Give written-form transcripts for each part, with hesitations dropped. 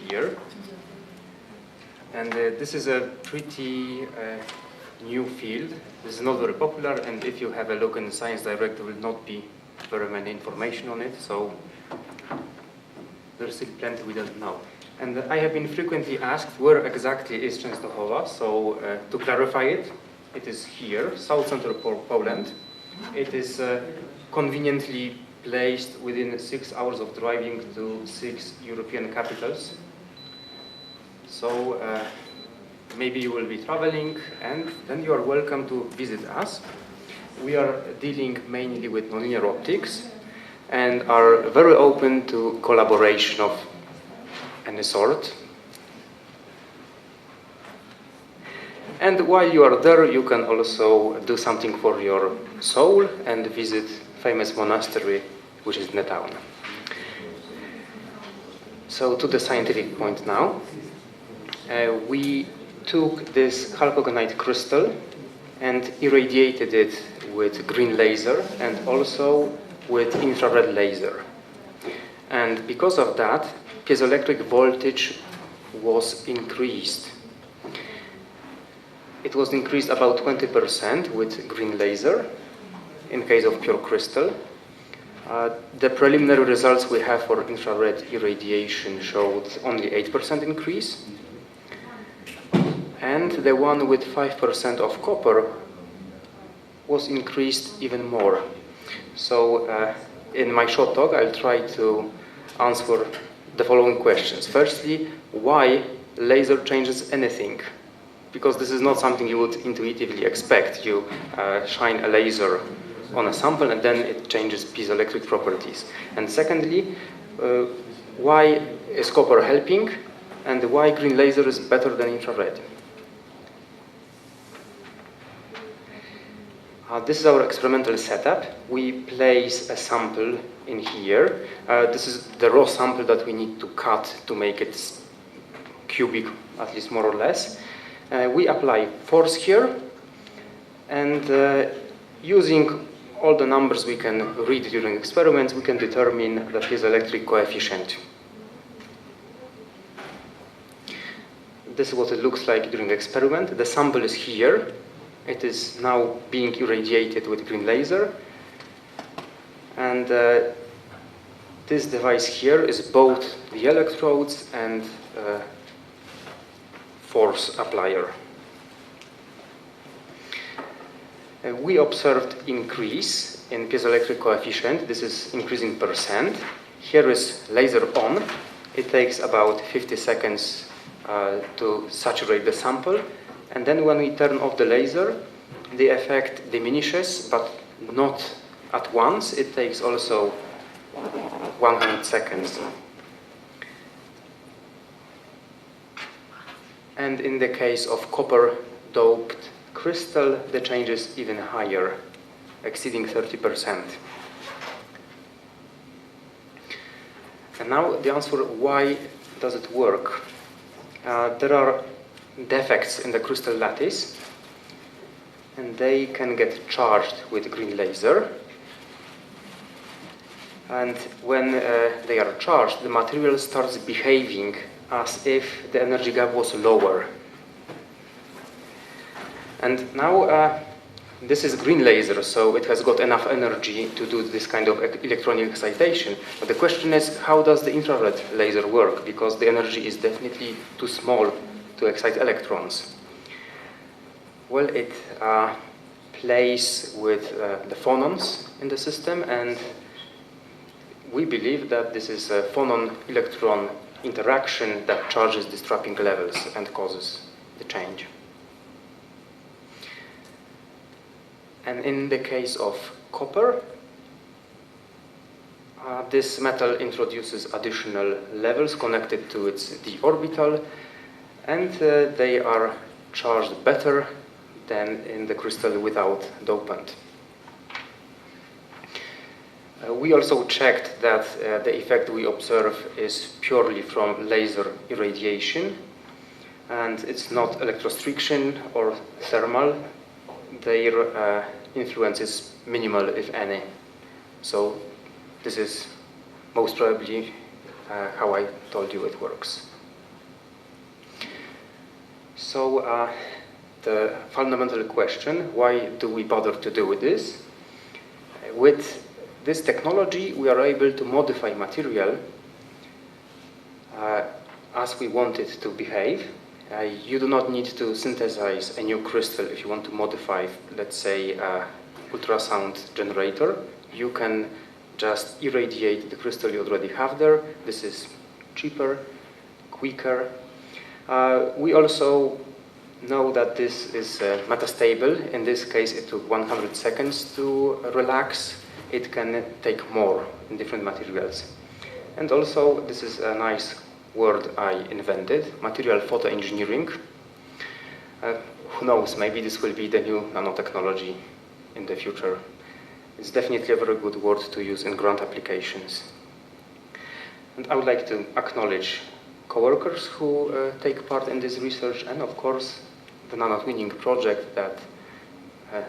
here. And this is a pretty new field. This is not very popular, and if you have a look in the Science Direct, there will not be very many information on it, so there's still plenty we don't know. And I have been frequently asked where exactly is Częstochowa, so to clarify it, it is here, south central Poland. It is conveniently placed within 6 hours of driving to 6 European capitals. So maybe you will be traveling, and then you are welcome to visit us. We are dealing mainly with nonlinear optics and are very open to collaboration of any sort. And while you are there, you can also do something for your soul and visit famous monastery, which is in the town. So to the scientific point now. We took this chalcogonite crystal and irradiated it with green laser and also with infrared laser. And because of that, piezoelectric voltage was increased. It was increased about 20% with green laser in case of pure crystal. The preliminary results we have for infrared irradiation showed only 8% increase. And the one with 5% of copper was increased even more. So in my short talk, I'll try to answer the following questions. Firstly, why laser changes anything? Because this is not something you would intuitively expect. You shine a laser on a sample and then it changes piezoelectric properties. And secondly, why is copper helping and why green laser is better than infrared? This is our experimental setup. We place a sample in here. This is the raw sample that we need to cut to make it cubic, at least more or less. We apply force here, and using all the numbers we can read during experiments, we can determine the piezoelectric coefficient. This is what it looks like during the experiment. The sample is here. It is now being irradiated with green laser. And this device here is both the electrodes and force applier. We observed increase in piezoelectric coefficient. This is increasing percent. Here is laser on. It takes about 50 seconds to saturate the sample. And then when we turn off the laser, the effect diminishes, but not at once. It takes also 100 seconds. And in the case of copper-doped crystal, the change is even higher, exceeding 30%. And now the answer, why does it work? There are defects in the crystal lattice, and they can get charged with green laser. And when they are charged, the material starts behaving as if the energy gap was lower. And now this is green laser, so it has got enough energy to do this kind of electronic excitation. But the question is, how does the infrared laser work? Because the energy is definitely too small to excite electrons. Well, it plays with the phonons in the system, and we believe that this is a phonon-electron interaction that charges these trapping levels and causes the change. And in the case of copper, this metal introduces additional levels connected to its d orbital, and they are charged better than in the crystal without dopant. We also checked that the effect we observe is purely from laser irradiation, and it's not electrostriction or thermal. Their influence is minimal, if any. So this is most probably how I told you it works. So the fundamental question, why do we bother to do this? With this technology, we are able to modify material as we want it to behave. You do not need to synthesize a new crystal if you want to modify, let's say, ultrasound generator. You can just irradiate the crystal you already have there. This is cheaper, quicker. We also know that this is metastable. In this case, it took 100 seconds to relax. It can take more in different materials. And also, this is a nice word I invented, material photoengineering. Who knows, maybe this will be the new nanotechnology in the future. It's definitely a very good word to use in ground applications. And I would like to acknowledge coworkers who take part in this research, and of course the Nanotwinning project that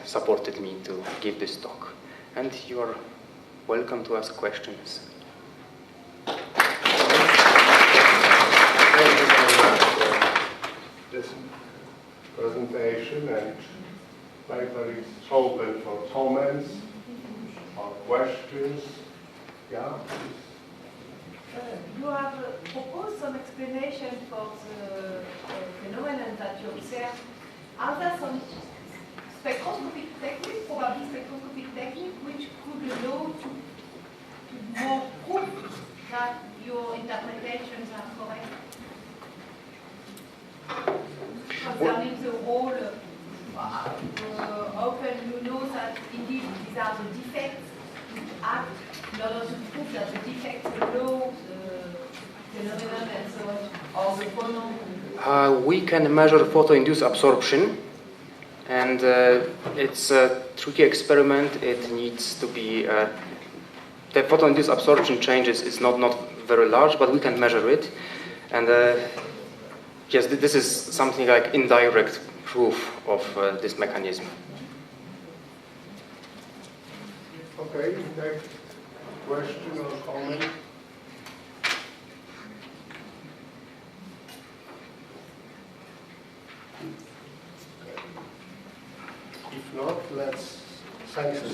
supported me to give this talk. And you are welcome to ask questions. Thank you very much for this presentation, and paper is open for comments or questions. Yeah. You have proposed some explanation for the phenomenon that you observe. Are there some spectroscopic technique, probably spectroscopic technique, which could allow to more proof that your interpretations are correct? Concerning the role, how can you know that indeed these are the defects which act in order to prove that the defects allow the phenomenon and so on, or the phonon? We can measure photoinduced absorption, and it's a tricky experiment. It needs to be, the photoinduced absorption changes is not very large, but we can measure it. And yes, this is something like indirect proof of this mechanism. Okay, next question or comment? If not, let's thank you.